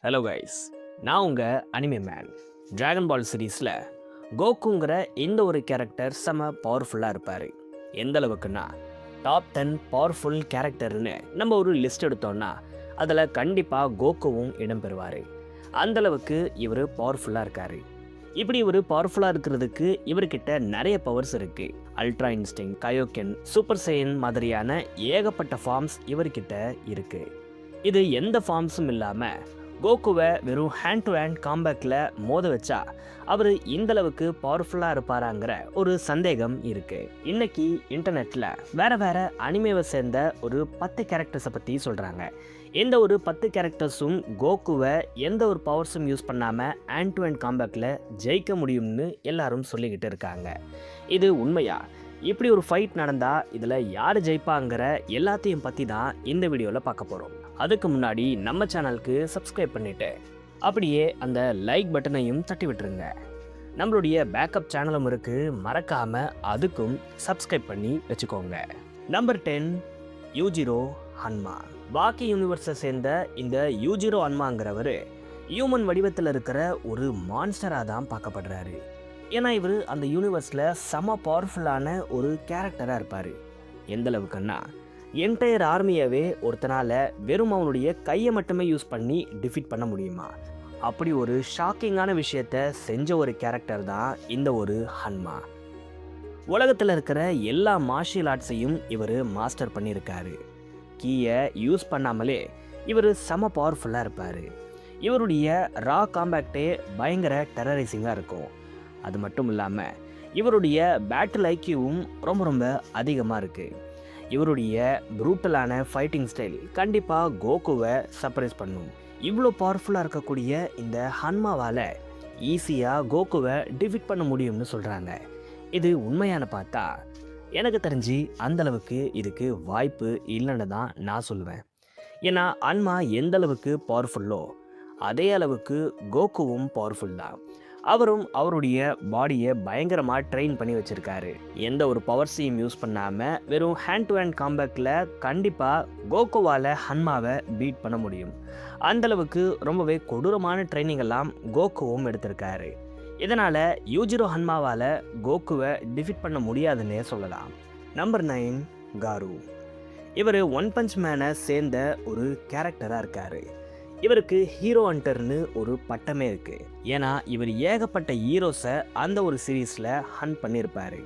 Hello guys, நான் உங்கள் anime man. Dragon பால் சீரீஸில் கோகுங்கிற இந்த ஒரு கேரக்டர் செம பவர்ஃபுல்லாக இருப்பார். எந்த அளவுக்குன்னா டாப் 10 பவர்ஃபுல் கேரக்டர்னு நம்ம ஒரு லிஸ்ட் எடுத்தோம்னா அதில் கண்டிப்பாக கோகுவும் இடம்பெறுவார். அந்தளவுக்கு இவர் பவர்ஃபுல்லாக இருக்கார். இப்படி ஒரு பவர்ஃபுல்லாக இருக்கிறதுக்கு இவர்கிட்ட நிறைய பவர்ஸ் இருக்குது. அல்ட்ரா இன்ஸ்டிங், கயோகென், சூப்பர் சையன் மாதிரியான ஏகப்பட்ட ஃபார்ம்ஸ் இவர்கிட்ட இருக்குது. இது எந்த ஃபார்ம்ஸும் இல்லாமல் கோகுவை வெறும் ஹேண்ட் டு ஹேண்ட் காம்பேக்டில் மோத வச்சா அவர் இந்தளவுக்கு பவர்ஃபுல்லாக இருப்பாராங்கிற ஒரு சந்தேகம் இருக்குது. இன்னைக்கு இன்டர்நெட்டில் வேற அனிமேவை சேர்ந்த ஒரு 10 கேரக்டர்ஸை பற்றி சொல்கிறாங்க. இந்த ஒரு 10 கேரக்டர்ஸும் கோகுவை எந்த ஒரு பவர்ஸும் யூஸ் பண்ணாமல் ஹேண்ட் டு ஹேண்ட் காம்பேக்டில் ஜெயிக்க முடியும்னு எல்லாரும் சொல்லிக்கிட்டு இருக்காங்க. இது உண்மையா? இப்படி ஒரு ஃபைட் நடந்தால் இதில் யார் ஜெயிப்பாங்கிற எல்லாத்தையும் பற்றி தான் இந்த வீடியோவில் பார்க்க போகிறோம். அதுக்கு முன்னாடி நம்ம சேனலுக்கு சப்ஸ்கிரைப் பண்ணிவிட்டு அப்படியே அந்த லைக் பட்டனையும் தட்டி விட்டுருங்க. நம்மளுடைய பேக்கப் சேனலும் இருக்குது, மறக்காமல் அதுக்கும் சப்ஸ்கிரைப் பண்ணி வச்சுக்கோங்க. நம்பர் 10, யூஜிரோ ஹன்மா. பாக்கி யூனிவர்ஸை சேர்ந்த இந்த யூஜிரோ ஹன்மாங்கிறவர் ஹியூமன் வடிவத்தில் இருக்கிற ஒரு மான்ஸ்டராக தான் பார்க்கப்படுறாரு. ஏன்னா இவர் அந்த யூனிவர்ஸில் செம பவர்ஃபுல்லான ஒரு கேரக்டராக இருப்பார். எந்த அளவுக்குன்னா என்டையர் ஆர்மியவே ஒருத்தனால் வெறும் அவனுடைய கையை மட்டுமே யூஸ் பண்ணி டிஃபீட் பண்ண முடியுமா? அப்படி ஒரு ஷாக்கிங்கான விஷயத்த செஞ்ச ஒரு கேரக்டர் தான் இந்த ஒரு ஹன்மா. உலகத்தில் இருக்கிற எல்லா மார்ஷியல் ஆர்ட்ஸையும் இவர் மாஸ்டர் பண்ணியிருக்காரு. கீயை யூஸ் பண்ணாமலே இவர் செம பவர்ஃபுல்லாக இருப்பார். இவருடைய ரா காம்பேக்டே பயங்கர டெரரைசிங்காக இருக்கும். அது மட்டும் இல்லாமல் இவருடைய பேட்டில் ஐக்கியவும் ரொம்ப அதிகமாக இருக்குது. இவருடைய ப்ரூட்டலான ஃபைட்டிங் ஸ்டைல் கண்டிப்பாக கோகுவை சர்ப்ரைஸ் பண்ணும். இவ்வளோ பவர்ஃபுல்லாக இருக்கக்கூடிய இந்த ஹன்மாவால் ஈஸியாக கோகுவை டிஃபீட் பண்ண முடியும்னு சொல்கிறாங்க. இது உண்மையான பார்த்தா எனக்கு தெரிஞ்சு அந்தளவுக்கு இதுக்கு வாய்ப்பு இல்லைன்னு தான் நான் சொல்லுவேன். ஏன்னா ஹன்மா எந்த அளவுக்கு பவர்ஃபுல்லோ அதே அளவுக்கு கோகுவும் பவர்ஃபுல் தான். அவரும் அவருடைய பாடியை பயங்கரமாக ட்ரெயின் பண்ணி வச்சுருக்காரு. எந்த ஒரு பவர்ஸையும் யூஸ் பண்ணாமல் வெறும் ஹேண்ட் டு ஹேண்ட் காம்பேக்டில் கண்டிப்பாக கோகுவால் ஹன்மாவை பீட் பண்ண முடியும். அந்தளவுக்கு ரொம்பவே கொடூரமான ட்ரைனிங் எல்லாம் கோகுவும் எடுத்திருக்காரு. இதனால் யூஜிரோ ஹன்மாவால் கோகுவை டிஃபீட் பண்ண முடியாதுன்னே சொல்லலாம். Number 9, car. இவர் ஒன் பஞ்ச் மேனை சேர்ந்த ஒரு கேரக்டராக இருக்கார். இவருக்கு ஹீரோ ஹண்டர்னு ஒரு பட்டமே இருக்குது. ஏன்னா இவர் ஏகப்பட்ட ஹீரோஸை அந்த ஒரு சீரீஸில் ஹண்ட் பண்ணியிருப்பார்.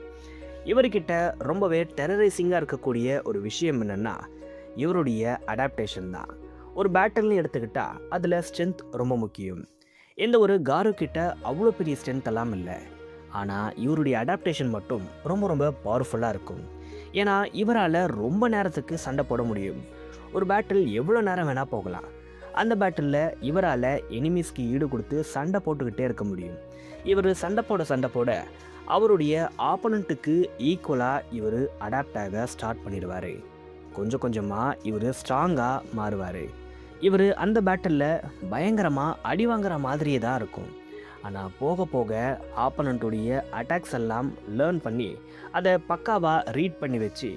இவர்கிட்ட ரொம்பவே டெரரைசிங்காக இருக்கக்கூடிய ஒரு விஷயம் என்னென்னா இவருடைய அடாப்டேஷன் தான். ஒரு பேட்டல்னு எடுத்துக்கிட்டால் அதில் ஸ்ட்ரென்த் ரொம்ப முக்கியம். இந்த ஒரு காரு கிட்ட அவ்வளோ பெரிய ஸ்ட்ரென்த் எல்லாம் இல்லை. ஆனால் இவருடைய அடாப்டேஷன் மட்டும் ரொம்ப பவர்ஃபுல்லாக இருக்கும். ஏன்னா இவரால் ரொம்ப நேரத்துக்கு சண்டை போட முடியும். ஒரு பேட்டில் எவ்வளோ நேரம் வேணால் போகலாம். அந்த பேட்டிலில் இவரால் எனிமீஸ்க்கு ஈடு கொடுத்து சண்டை போட்டுக்கிட்டே இருக்க முடியும். இவர் சண்டை போட அவருடைய ஆப்போனண்ட்டுக்கு ஈக்குவலாக இவர் அடாப்ட் ஆக ஸ்டார்ட் பண்ணிடுவார். கொஞ்சம் கொஞ்சமாக இவர் ஸ்ட்ராங்காக மாறுவார். இவர் அந்த பேட்டிலில் பயங்கரமாக அடி வாங்குற மாதிரியே தான் இருக்கும். ஆனால் போக போக ஆப்போனண்ட்டுடைய அட்டாக்ஸ் எல்லாம் லேர்ன் பண்ணி அதை பக்காவாக ரீட் பண்ணி வச்சு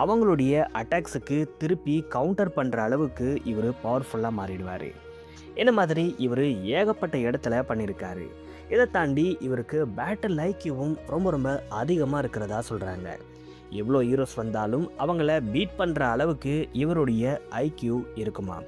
அவங்களுடைய அட்டாக்ஸுக்கு திருப்பி கவுண்டர் பண்ணுற அளவுக்கு இவர் பவர்ஃபுல்லாக மாறிடுவார். இந்த மாதிரி இவர் ஏகப்பட்ட இடத்துல பண்ணியிருக்காரு. இதை தாண்டி இவருக்கு பேட்டில் ஐக்கியவும் ரொம்ப அதிகமாக இருக்கிறதா சொல்கிறாங்க. எவ்வளோ ஹீரோஸ் வந்தாலும் அவங்கள பீட் பண்ணுற அளவுக்கு இவருடைய ஐக்கியூ இருக்குமா?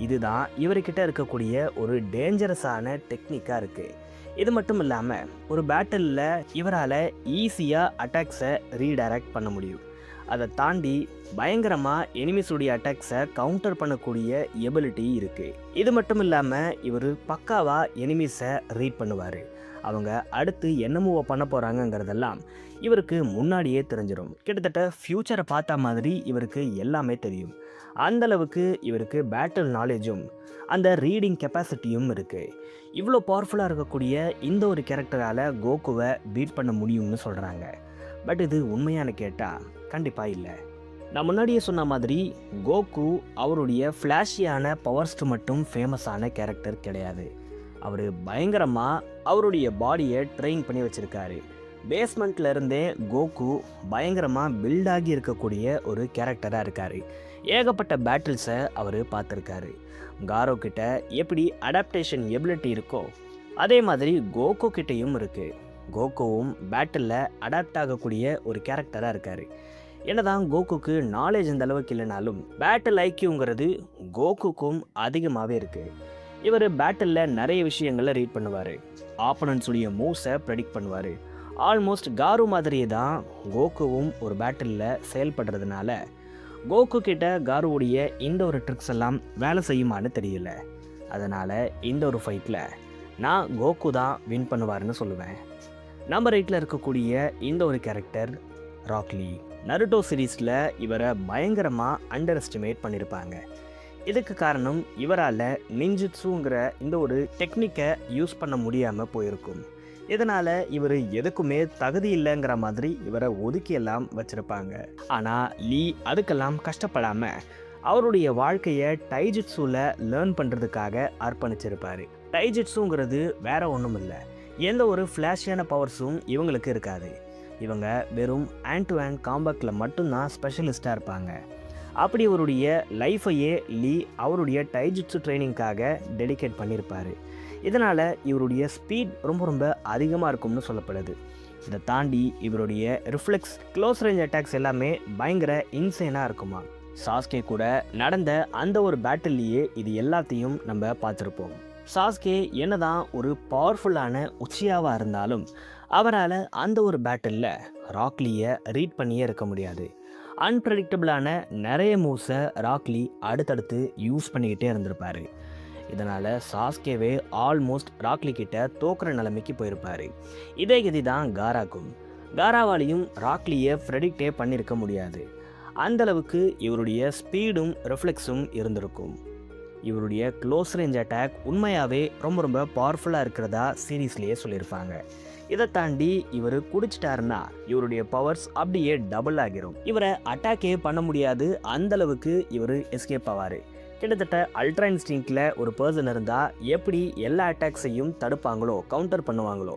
இதுதான் இவர்கிட்ட இருக்கக்கூடிய ஒரு டேஞ்சரஸான டெக்னிக்காக இருக்குது. இது மட்டும் இல்லாமல் ஒரு பேட்டிலில் இவரால் ஈஸியாக அட்டாக்ஸை ரீடைரக்ட் பண்ண முடியும். அதை தாண்டி பயங்கரமாக எனிமிஸுடைய அட்டாக்ஸை கவுண்டர் பண்ணக்கூடிய எபிலிட்டி இருக்குது. இது மட்டும் இல்லாமல் இவர் பக்காவாக எனிமிஸை ரீட் பண்ணுவார். அவங்க அடுத்து என்ன மூவ் பண்ண போகிறாங்கங்கிறதெல்லாம் இவருக்கு முன்னாடியே தெரிஞ்சிடும். கிட்டத்தட்ட ஃப்யூச்சரை பார்த்த மாதிரி இவருக்கு எல்லாமே தெரியும். அந்தளவுக்கு இவருக்கு பேட்டில் நாலேஜும் அந்த ரீடிங் கெப்பாசிட்டியும் இருக்குது. இவ்வளோ பவர்ஃபுல்லாக இருக்கக்கூடிய இந்த ஒரு கேரக்டரால் கோகுவை பீட் பண்ண முடியும்னு சொல்கிறாங்க. பட் இது உண்மையான கேட்டால் கண்டிப்பாக இல்லை. நான் முன்னாடியே சொன்ன மாதிரி கோகு அவருடைய ஃப்ளாஷியான பவர்ஸ்ட்டு மட்டும் ஃபேமஸான கேரக்டர் கிடையாது. அவர் பயங்கரமாக அவருடைய பாடியை ட்ரெயின் பண்ணி வச்சுருக்காரு. பேஸ்மெண்ட்ல இருந்தே கோகு பயங்கரமாக பில்டாகி இருக்கக்கூடிய ஒரு கேரக்டராக இருக்கார். ஏகப்பட்ட பேட்டில்ஸை அவர் பார்த்துருக்காரு. காரோ கிட்ட எப்படி அடாப்டேஷன் எபிலிட்டி இருக்கோ அதே மாதிரி கோகு கிட்டேயும் இருக்கு. கோகுவும் பேட்டிலில் அடாப்ட் ஆகக்கூடிய ஒரு கேரக்டராக இருக்கார். என்னதான் கோகுக்கு நாலேஜ் இந்த அளவுக்கு இல்லைனாலும் பேட்டில் ஐக்கியங்கிறது கோகுக்கும் அதிகமாகவே இருக்குது. இவர் பேட்டிலில் நிறைய விஷயங்களை ரீட் பண்ணுவார். ஆப்பனன்ஸுடைய மூவ்ஸை ப்ரெடிக்ட் பண்ணுவார். ஆல்மோஸ்ட் காரு மாதிரியே தான் கோகுவும் ஒரு பேட்டிலில் செயல்படுறதுனால கோகு கிட்ட காருவுடைய இந்த ஒரு ட்ரிக்ஸ் எல்லாம் வேலை செய்யுமான்னு தெரியல. அதனால் இந்த ஒரு ஃபைட்டில் நான் கோகு தான் வின் பண்ணுவார்னு சொல்லுவேன். நம்பர் 8ல் இருக்கக்கூடிய இந்த ஒரு கேரக்டர் ராக் லீ. நருட்டோ சீரீஸில் இவரை பயங்கரமாக அண்டர் எஸ்டிமேட் பண்ணியிருப்பாங்க. இதுக்கு காரணம் இவரால் நிஞ்சுட்ஸுங்கிற இந்த ஒரு டெக்னிக்கை யூஸ் பண்ண முடியாமல் போயிருக்கும். இதனால் இவர் எதுக்குமே தகுதி இல்லைங்கிற மாதிரி இவரை ஒதுக்கியெல்லாம் வச்சுருப்பாங்க. ஆனால் லீ அதுக்கெல்லாம் கஷ்டப்படாமல் அவருடைய வாழ்க்கையை டைஜிட்ஸுவில் லேர்ன் பண்ணுறதுக்காக அர்ப்பணிச்சிருப்பார். டைஜிட்ஸுங்கிறது வேற ஒன்றும் இல்லை, எந்த ஒரு ஃப்ளாஷியான பவர்ஸும் இவங்களுக்கு இருக்காது. இவங்க வெறும் ஹேண்ட் டு ஹேண்ட் காம்பேக்டில் மட்டும்தான் ஸ்பெஷலிஸ்ட்டாக இருப்பாங்க. அப்படி அவருடைய லைஃபையே லீ அவருடைய டைஜிட்ஸு ட்ரைனிங்காக டெடிகேட் பண்ணியிருப்பார். இதனால் இவருடைய ஸ்பீட் ரொம்ப ரொம்ப அதிகமாக இருக்கும்னு சொல்லப்படுது. இதை தாண்டி இவருடைய ரிஃப்ளெக்ஸ், க்ளோஸ் ரேஞ்ச் அட்டாக்ஸ் எல்லாமே பயங்கர இன்சேனாக இருக்குமா. சாஸ்கே கூட நடந்த அந்த ஒரு பேட்டில்லையே இது எல்லாத்தையும் நம்ம பார்த்துருப்போம். சாஸ்கே என்னதான் ஒரு பவர்ஃபுல்லான உச்சியாவாக இருந்தாலும் அவரால் அந்த ஒரு பேட்டிலில் ராக்லியை ரீட் பண்ணியே இருக்க முடியாது. அன்பிரடிக்டபிளான நிறைய மூவ்ஸை ராக்லி அடுத்தடுத்து யூஸ் பண்ணிக்கிட்டே இருந்திருப்பார். இதனால் சாஸ்கேவே ஆல்மோஸ்ட் ராக்லி கிட்ட தோக்குற நிலைமைக்கு போயிருப்பார். இதே கதி தான் காராக்கும். காராவாலையும் ராக்லியை ப்ரெடிக்டே பண்ணியிருக்க முடியாது. அந்தளவுக்கு இவருடைய ஸ்பீடும் ரிஃப்ளெக்ஸும் இருந்திருக்கும். இவருடைய க்ளோஸ் ரேஞ்ச் அட்டாக் உண்மையாகவே ரொம்ப ரொம்ப பவர்ஃபுல்லாக இருக்கிறதா சீரீஸ்லேயே சொல்லியிருப்பாங்க. இதை தாண்டி இவர் குடிச்சிட்டாருன்னா இவருடைய பவர்ஸ் அப்படியே டபுள் ஆகிரும். இவரை அட்டாக்கே பண்ண முடியாது, அந்தளவுக்கு இவர் எஸ்கேப் ஆவார். கிட்டத்தட்ட அல்ட்ரா இன்ஸ்டிங்க்டில் ஒரு பர்சன் இருந்தால் எப்படி எல்லா அட்டாக்ஸையும் தடுப்பாங்களோ, கவுண்டர் பண்ணுவாங்களோ,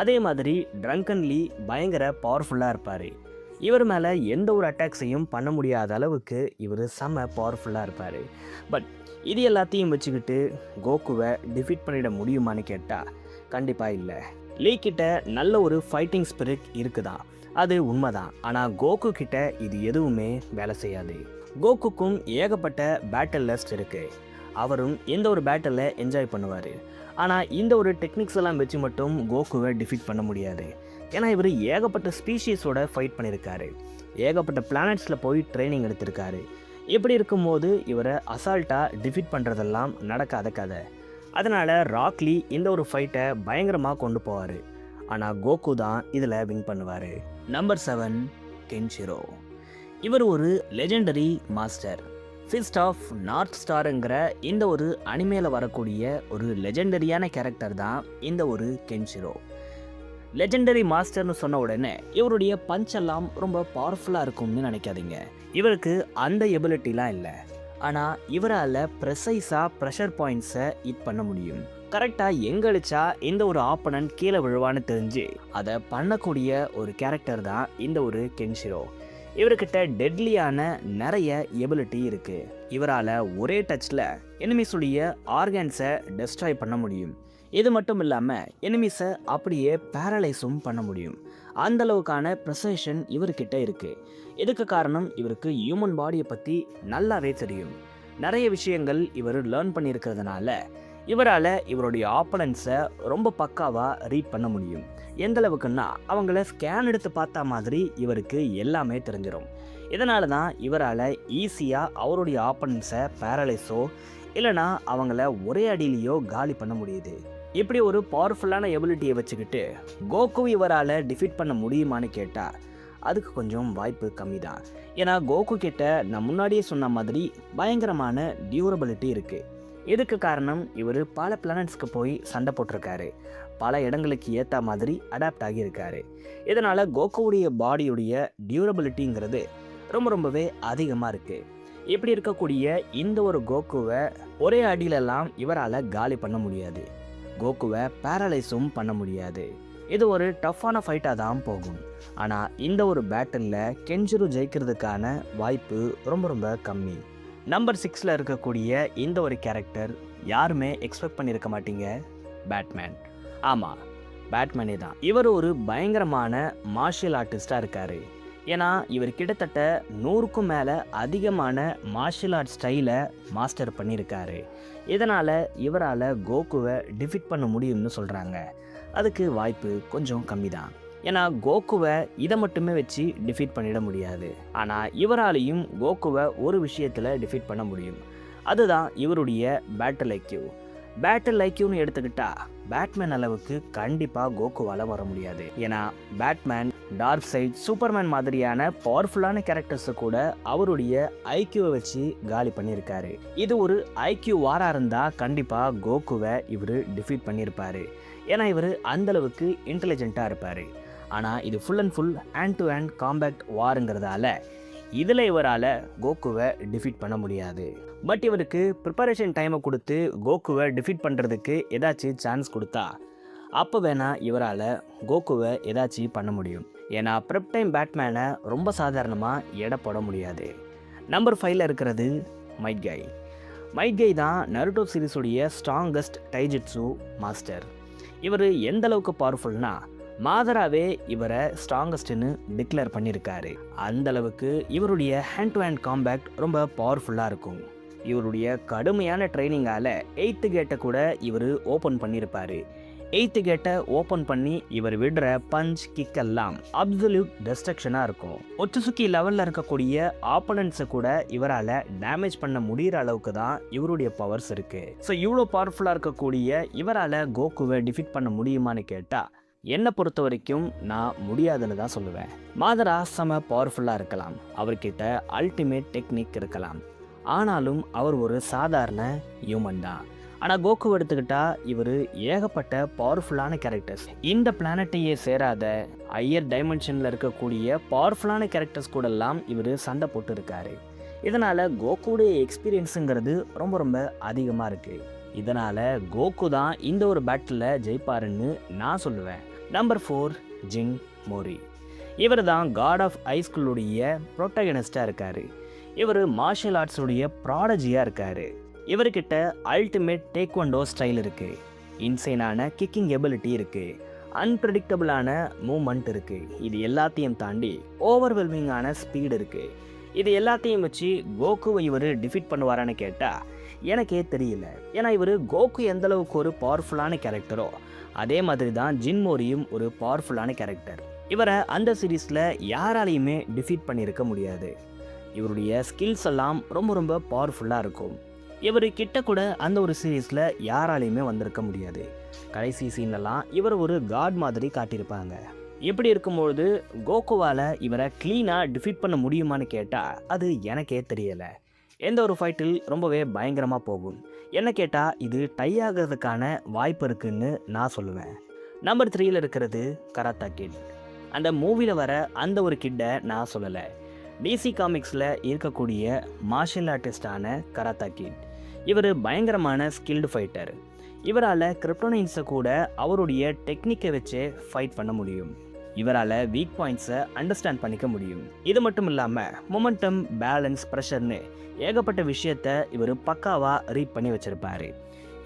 அதே மாதிரி ட்ரங்கன்லி பயங்கர பவர்ஃபுல்லாக இருப்பார். இவர் மேலே எந்த ஒரு அட்டாக்ஸையும் பண்ண முடியாத அளவுக்கு இவர் செம்ம பவர்ஃபுல்லாக இருப்பார். பட் இது எல்லாத்தையும் வச்சுக்கிட்டு கோகுவை டிஃபீட் பண்ணிட முடியுமான்னு கேட்டால் கண்டிப்பாக இல்லை. லீ கிட்ட நல்ல ஒரு ஃபைட்டிங் ஸ்பிரிட் இருக்குதான், அது உண்மைதான். ஆனால் கோகு கிட்ட இது எதுவுமே வேலை செய்யாது. கோகுக்கும் ஏகப்பட்ட பேட்டில் லிஸ்ட் இருக்குது. அவரும் எந்த ஒரு பேட்டிலில் என்ஜாய் பண்ணுவார். ஆனால் இந்த ஒரு டெக்னிக்ஸ் எல்லாம் வச்சு மட்டும் கோகுவை டிஃபீட் பண்ண முடியாது. ஏன்னா இவர் ஏகப்பட்ட ஸ்பீஷீஸோட ஃபைட் பண்ணியிருக்காரு, ஏகப்பட்ட பிளானட்ஸில் போய் ட்ரைனிங் எடுத்திருக்காரு. இப்படி இருக்கும்போது இவரை அசால்ட்டாக டிஃபீட் பண்ணுறதெல்லாம் நடக்காத கதை. அதனால் ராக்லி இந்த ஒரு ஃபைட்டை பயங்கரமாக கொண்டு போவார். ஆனால் கோகு தான் இதில் வின் பண்ணுவார். Number 7 Kenshiro. இவர் ஒரு legendary master. Fist of north ஸ்டாருங்கிற இந்த ஒரு அனிமேல வரக்கூடிய ஒரு லெஜெண்டரியான கேரக்டர் தான் இந்த ஒரு கென்ஷிரோ. லெஜெண்டரி மாஸ்டர்னு சொன்ன உடனே இவருடைய பஞ்செல்லாம் ரொம்ப பவர்ஃபுல்லாக இருக்கும்னு நினைக்காதீங்க. இவருக்கு அந்த எபிலிட்டிலாம் இல்லை. ஆனால் இவரால் ப்ரெசைஸாக ப்ரெஷர் பாயிண்ட்ஸை ஹிட் பண்ண முடியும். கரெக்டாக எங்கழிச்சா இந்த ஒரு ஆப்பனன்ட் கீழே விழுவான்னு தெரிஞ்சு அதை பண்ணக்கூடிய ஒரு கேரக்டர் தான் இந்த ஒரு கென்ஷிரோ. இவர்கிட்ட டெட்லியான நிறைய எபிலிட்டி இருக்குது. இவரால் ஒரே டச்சில் எனிமீஸுடைய ஆர்கன்ஸை டெஸ்ட்ராய் பண்ண முடியும். இது மட்டும் இல்லாமல் எனிமீஸை அப்படியே பேரலைஸும் பண்ண முடியும். அந்தளவுக்கான ப்ரெசேஷன் இவர்கிட்ட இருக்குது. இதுக்கு காரணம் இவருக்கு ஹியூமன் பாடியை பற்றி நல்லாவே தெரியும். நிறைய விஷயங்கள் இவர் லேர்ன் பண்ணியிருக்கிறதுனால இவரால் இவருடைய ஆப்பனன்ஸை ரொம்ப பக்காவாக ரீட் பண்ண முடியும். எந்த அளவுக்குன்னா அவங்கள ஸ்கேன் எடுத்து பார்த்தா மாதிரி இவருக்கு எல்லாமே தெரிஞ்சிடும். இதனால தான் இவரால் ஈஸியாக அவருடைய ஆப்பனன்ஸை பேரலைஸோ இல்லைனா அவங்கள ஒரே அடியிலையோ காலி பண்ண முடியுது. இப்படி ஒரு பவர்ஃபுல்லான எபிலிட்டியை வச்சுக்கிட்டு கோகு இவரால் டிஃபீட் பண்ண முடியுமான்னு கேட்டால் அதுக்கு கொஞ்சம் வாய்ப்பு கம்மி தான். ஏன்னா கோகு கிட்ட நான் முன்னாடியே சொன்ன மாதிரி பயங்கரமான டியூரபிலிட்டி இருக்குது. இதுக்கு காரணம் இவர் பல பிளானட்ஸ்க்கு போய் சண்டை போட்டிருக்காரு, பல இடங்களுக்கு ஏற்ற மாதிரி அடாப்ட் ஆகியிருக்காரு. இதனால் கோகுவுடைய பாடியுடைய டியூரபிலிட்டிங்கிறது ரொம்பவே அதிகமாக இருக்குது. இப்படி இருக்கக்கூடிய இந்த ஒரு கோகுவை ஒரே அடியிலெல்லாம் இவரால் காலி பண்ண முடியாது. கோகுவை பேரலைஸும் பண்ண முடியாது. இது ஒரு டஃப்பான ஃபைட்டாக தான் போகும். ஆனால் இந்த ஒரு பேட்டிலில் கென்ஷிரோ ஜெயிக்கிறதுக்கான வாய்ப்பு ரொம்ப கம்மி. நம்பர் 6ல் இருக்கக்கூடிய இந்த ஒரு கேரக்டர் யாருமே எக்ஸ்பெக்ட் பண்ணியிருக்க மாட்டீங்க, பேட்மேன். ஆமாம், பேட்மேனே தான். இவர் ஒரு பயங்கரமான மார்ஷியல் ஆர்டிஸ்டாக இருக்கார். ஏன்னா இவர் கிட்டத்தட்ட 100க்கும் மேலே அதிகமான மார்ஷியல் ஆர்ட் ஸ்டைலை மாஸ்டர் பண்ணியிருக்காரு. இதனால் இவரால் கோகுவை டிஃபீட் பண்ண முடியும்னு சொல்கிறாங்க. அதுக்கு வாய்ப்பு கொஞ்சம் கம்மி தான். ஏன்னா கோகுவை இதை மட்டுமே வச்சு டிஃபீட் பண்ணிட முடியாது. ஆனால் இவராலையும் கோகுவை ஒரு விஷயத்தில் டிஃபீட் பண்ண முடியும். அதுதான் இவருடைய பேட்டில் ஐக்யூ. பேட்டில் ஐக்யூன்னு எடுத்துக்கிட்டா பேட்மேன் அளவுக்கு கண்டிப்பாக கோகுவால் வர முடியாது. ஏன்னா பேட்மேன், டார்க் சைட், சூப்பர்மேன் மாதிரியான பவர்ஃபுல்லான கேரக்டர்ஸை கூட அவருடைய ஐக்யூவை வச்சு காலி பண்ணியிருக்காரு. இது ஒரு ஐக்யூ வாராக இருந்தால் கண்டிப்பாக கோகுவை இவர் டிஃபீட் பண்ணியிருப்பார். ஏன்னா இவர் அந்தளவுக்கு இன்டெலிஜென்ட்டாக இருப்பார். ஆனால் இது full and full hand to hand compact வாருங்கிறதால இதில் இவரால் கோகுவை டிஃபீட் பண்ண முடியாது. பட் இவருக்கு ப்ரிப்பரேஷன் டைமை கொடுத்து கோகுவை டிஃபீட் பண்ணுறதுக்கு ஏதாச்சும் சான்ஸ் கொடுத்தா அப்போ வேணால் இவரால் கோகுவை ஏதாச்சும் பண்ண முடியும். ஏன்னா ப்ரெப் டைம் பேட்மேனை ரொம்ப சாதாரணமாக எடை போட முடியாது. நம்பர் 5ல் இருக்கிறது மைட் கை. மைட் கை தான் நருட்டோ சீரிஸுடைய ஸ்ட்ராங்கஸ்ட் டைஜிட்ஸு மாஸ்டர். இவர் எந்த அளவுக்கு பவர்ஃபுல்னா மாதராவே இவரை ஸ்ட்ராங்கஸ்ட்னு டிக்ளேர் பண்ணியிருக்காரு. அந்த அளவுக்கு இவருடைய ஹேண்ட் டு ஹேண்ட் காம்பேக்ட் ரொம்ப பவர்ஃபுல்லாக இருக்கும். இவருடைய கடுமையான ட்ரைனிங்கால் 8th கேட்டை கூட இவர் ஓப்பன் பண்ணியிருப்பார். 8th கேட்டை ஓப்பன் பண்ணி இவர் விடுற பஞ்ச் கிக்கெல்லாம் அப்சல்யூட் டெஸ்ட்ரக்ஷனாக இருக்கும். ஒச்சுசுக்கி லெவலில் இருக்கக்கூடிய ஆப்போனன்ட்ஸை கூட இவரால் டேமேஜ் பண்ண முடிகிற அளவுக்கு தான் இவருடைய பவர்ஸ் இருக்குது. ஸோ இவ்வளோ பவர்ஃபுல்லாக இருக்கக்கூடிய இவரால் கோகுவை டிஃபீட் பண்ண முடியுமான்னு கேட்டால் என்னை பொறுத்த வரைக்கும் நான் முடியாதுன்னு தான் சொல்லுவேன். மாதரா செம பவர்ஃபுல்லாக இருக்கலாம், அவர்கிட்ட அல்டிமேட் டெக்னிக் இருக்கலாம். ஆனாலும் அவர் ஒரு சாதாரண ஹியூமன் தான். ஆனால் கோகு எடுத்துக்கிட்டா இவர் ஏகப்பட்ட பவர்ஃபுல்லான கேரக்டர்ஸ், இந்த பிளானட்டையே சேராத ஹையர் டைமென்ஷனில் இருக்கக்கூடிய பவர்ஃபுல்லான கேரக்டர்ஸ் கூடலாம் இவர் சண்டை போட்டு இருக்காரு. இதனால் கோகுடைய எக்ஸ்பீரியன்ஸுங்கிறது ரொம்ப ரொம்ப அதிகமாக இருக்குது. இதனால் கோகு தான் இந்த ஒரு பேட்டில் ஜெயிப்பாருன்னு நான் சொல்லுவேன். நம்பர் 4 ஜின் மோரி. இவர் தான் காட் ஆஃப் ஹைஸ்கூலுடைய ப்ரோட்டகனிஸ்டாக இருக்கார். இவர் மார்ஷியல் ஆர்ட்ஸுடைய ப்ராடஜியாக இருக்கார். இவர்கிட்ட அல்டிமேட் டேக்வண்டோ ஸ்டைல் இருக்குது, இன்சைனான கிக்கிங் எபிலிட்டி இருக்குது, அன்பிரடிக்டபிளான மூமெண்ட் இருக்குது. இது எல்லாத்தையும் தாண்டி ஓவர்வெல்மிங்கான ஸ்பீடு இருக்குது. இது எல்லாத்தையும் வச்சு கோகுவை இவர் டிஃபீட் பண்ணுவாரான்னு கேட்டால் எனக்கே தெரியல. ஏன்னா இவர் கோகு எந்த அளவுக்கு ஒரு பவர்ஃபுல்லான கேரக்டரோ அதே மாதிரி தான் ஜின் மோரியும் ஒரு பவர்ஃபுல்லான கேரக்டர். இவரை அந்த சீரீஸில் யாராலையுமே டிஃபீட் பண்ணியிருக்க முடியாது. இவருடைய ஸ்கில்ஸ் எல்லாம் ரொம்ப ரொம்ப பவர்ஃபுல்லாக இருக்கும். இவர் கிட்ட கூட அந்த ஒரு சீரீஸில் யாராலையுமே வந்திருக்க முடியாது. கடைசி சீன்லலாம் இவர் ஒரு காட் மாதிரி காட்டியிருப்பாங்க. இப்படி இருக்கும்பொழுது கோகுவால் இவரை க்ளீனாக டிஃபீட் பண்ண முடியுமான்னு கேட்டால் அது எனக்கே தெரியலை. எந்த ஒரு ஃபைட்டில் ரொம்பவே பயங்கரமாக போகும். என்ன கேட்டால் இது டை ஆகிறதுக்கான வாய்ப்பு இருக்குன்னு நான் சொல்லுவேன். நம்பர் 3ல் இருக்கிறது கராத்தா கிட். அந்த மூவியில் வர அந்த ஒரு கிட்டை நான் சொல்லலை. டிசி காமிக்ஸில் இருக்கக்கூடிய மார்ஷியல் ஆர்டிஸ்டான கராத்தா கிட். இவர் பயங்கரமான ஸ்கில்டு ஃபைட்டர். இவரால் கிரிப்டோனைன்ஸை கூட அவருடைய டெக்னிக்கை வச்சே ஃபைட் பண்ண முடியும். இவரால் வீக் பாயிண்ட்ஸை அண்டர்ஸ்டாண்ட் பண்ணிக்க முடியும். இது மட்டும் இல்லாமல் மொமெண்டம், பேலன்ஸ், ப்ரெஷர்னு ஏகப்பட்ட விஷயத்தை இவர் பக்காவாக ரீட் பண்ணி வச்சுருப்பார்.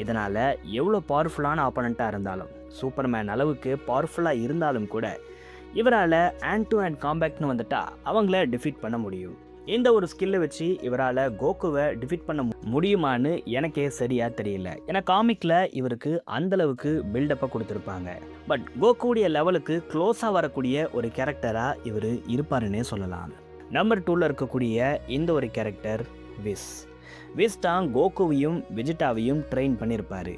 இதனால் எவ்வளோ பவர்ஃபுல்லான ஆப்போனண்ட்டாக இருந்தாலும், சூப்பர்மேன் அளவுக்கு பவர்ஃபுல்லாக இருந்தாலும் கூட இவரால் ஹேண்ட் டு ஹேண்ட் காம்பேக்ட்னு வந்துட்டா அவங்கள டிஃபீட் பண்ண முடியும். இந்த ஒரு ஸ்கில்லை வச்சு இவரால் கோகுவை டிஃபீட் பண்ண முடியுமான்னு எனக்கே சரியாக தெரியல. ஏன்னா காமிக்கில் இவருக்கு அந்தளவுக்கு பில்டப்பை கொடுத்துருப்பாங்க. பட் கோகுடைய லெவலுக்கு க்ளோஸாக வரக்கூடிய ஒரு கேரக்டராக இவர் இருப்பாருன்னே சொல்லலாம். நம்பர் 2ல் இருக்கக்கூடிய இந்த ஒரு கேரக்டர் விஸ். விஸ் தான் கோகுவையும் வெஜிடாவையும் ட்ரெயின் பண்ணியிருப்பார்.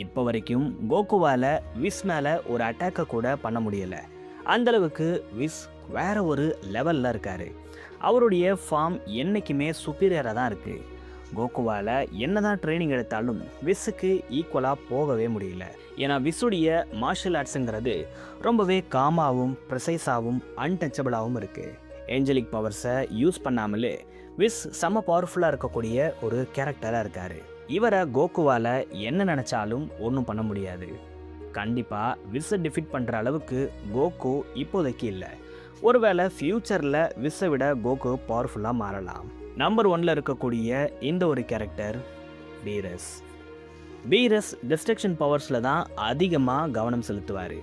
இப்போ வரைக்கும் கோகுவால் விஸ் மேலே ஒரு அட்டாக்கை கூட பண்ண முடியலை. அந்தளவுக்கு விஸ் வேற ஒரு லெவலில் இருக்கார். அவருடைய ஃபார்ம் என்றைக்குமே சுப்பீரியராக தான் இருக்குது. கோகுவால் என்ன தான் ட்ரைனிங் எடுத்தாலும் விஸ்ஸுக்கு ஈக்குவலாக போகவே முடியல. ஏன்னா விஸ்ஸுடைய மார்ஷியல் ஆர்ட்ஸுங்கிறது ரொம்பவே காமாகவும் ப்ரிசைஸாகவும் அன்டச்சபிளாகவும் இருக்குது. ஏஞ்சலிக் பவர்ஸை யூஸ் பண்ணாமலே விஸ் செம்ம பவர்ஃபுல்லாக இருக்கக்கூடிய ஒரு கேரக்டராக இருக்கார். இவரை கோகுவால் என்ன நினச்சாலும் ஒன்றும் பண்ண முடியாது. கண்டிப்பாக விஸ்ஸை டிஃபீட் பண்ணுற அளவுக்கு கோகு இப்போதைக்கு இல்லை. ஒருவேளை ஃப்யூச்சரில் விஸ்ஸை விட கோகு பவர்ஃபுல்லாக மாறலாம். நம்பர் 1ல இருக்கக்கூடிய இந்த ஒரு கேரக்டர் பீரஸ். பீரஸ் டிஸ்ட்ரக்ஷன் பவர்ஸில் தான் அதிகமாக கவனம் செலுத்துவார்.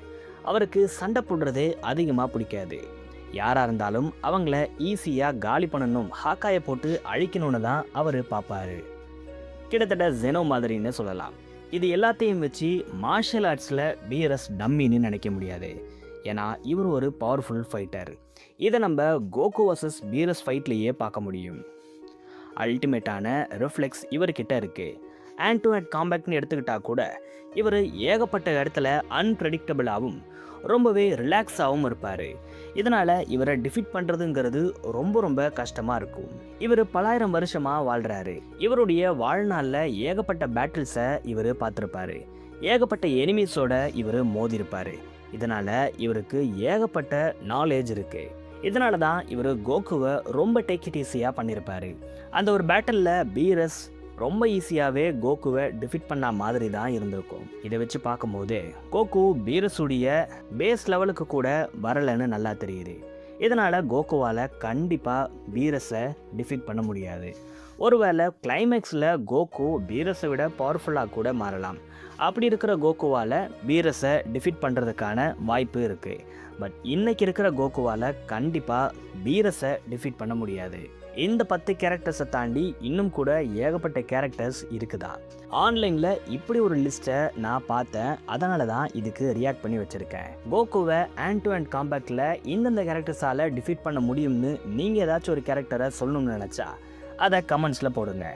அவருக்கு சண்டை போடுறதே அதிகமாக பிடிக்காது. யாராக இருந்தாலும் அவங்கள ஈஸியாக காலி பண்ணணும், ஹாக்காயை போட்டு அழிக்கணும்னு தான் அவர் பார்ப்பாரு. கிட்டத்தட்ட ஜெனோ மாதிரின்னு சொல்லலாம். இது எல்லாத்தையும் வச்சு மார்ஷல் ஆர்ட்ஸில் பீரஸ் டம்மின்னு நினைக்க முடியாது. ஏன்னா இவர் ஒரு பவர்ஃபுல் ஃபைட்டர். இதை நம்ம கோகு வர்சஸ் பீரஸ் ஃபைட்லேயே பார்க்க முடியும். அல்டிமேட்டான ரிஃப்ளெக்ஸ் இவர்கிட்ட இருக்குது. ஹேண்ட் டு ஹேண்ட் காம்பேக்ட்னு எடுத்துக்கிட்டால் கூட இவர் ஏகப்பட்ட இடத்துல அன்பிரடிக்டபிளாகவும் ரொம்பவே ரிலாக்ஸாகவும் இருப்பார். இதனால் இவரை டிஃபீட் பண்ணுறதுங்கிறது ரொம்ப கஷ்டமாக இருக்கும். இவர் பலாயிரம் வருஷமாக வாழ்கிறாரு. இவருடைய வாழ்நாளில் ஏகப்பட்ட பேட்டில்ஸை இவர் பார்த்துருப்பாரு. ஏகப்பட்ட எனிமீஸோட இவர் மோதிருப்பார். இதனால் இவருக்கு ஏகப்பட்ட நாலேஜ் இருக்குது. இதனால தான் இவர் கோகுவை ரொம்ப டேக் இட் ஈஸியாக பண்ணியிருப்பார். அந்த ஒரு பேட்டிலில் பீரஸ் ரொம்ப ஈஸியாகவே கோகுவை டிஃபீட் பண்ண மாதிரி தான் இருந்திருக்கும். இதை வச்சு பார்க்கும்போது கோகு பீரஸுடைய பேஸ் லெவலுக்கு கூட வரலைன்னு நல்லா தெரியுது. இதனால் கோகுவால் கண்டிப்பாக பீரஸை டிஃபீட் பண்ண முடியாது. ஒருவேளை கிளைமேக்ஸில் கோகு பீரஸை விட பவர்ஃபுல்லாக கூட மாறலாம். அப்படி இருக்கிற கோகுவால் பீரஸை டிஃபீட் பண்ணுறதுக்கான வாய்ப்பு இருக்குது. பட் இன்னைக்கு இருக்கிற கோகுவால் கண்டிப்பாக பீரஸை டிஃபீட் பண்ண முடியாது. இந்த 10 கேரக்டர்ஸை தாண்டி இன்னும் கூட ஏகப்பட்ட கேரக்டர்ஸ் இருக்குதா. ஆன்லைனில் இப்படி ஒரு லிஸ்ட்டை நான் பார்த்தேன். அதனால தான் இதுக்கு ரியாக்ட் பண்ணி வச்சுருக்கேன். கோகுவை ஹேண்ட் டு ஹேண்ட் காம்பேக்டில் இந்தந்த கேரக்டர்ஸால் டிஃபீட் பண்ண முடியும்னு நீங்கள் ஏதாச்சும் ஒரு கேரக்டரை சொல்லணும்னு நினச்சா அதை கமெண்ட்ஸில் போடுங்க.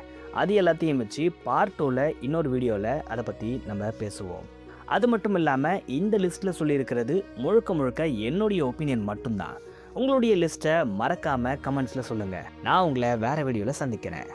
அது எல்லாத்தையும் வச்சு பார்ட் 2ல் இன்னொரு வீடியோவில் அதை பற்றி நம்ம பேசுவோம். அது மட்டும் இல்லாமல் இந்த லிஸ்ட்டில் சொல்லியிருக்கிறது முழுக்க என்னுடைய ஒப்பீனியன் மட்டும்தான். உங்களுடைய லிஸ்ட்டை மறக்காமல் கமெண்ட்ஸில் சொல்லுங்கள். நான் உங்களை வேறு வீடியோவில் சந்திக்கிறேன்.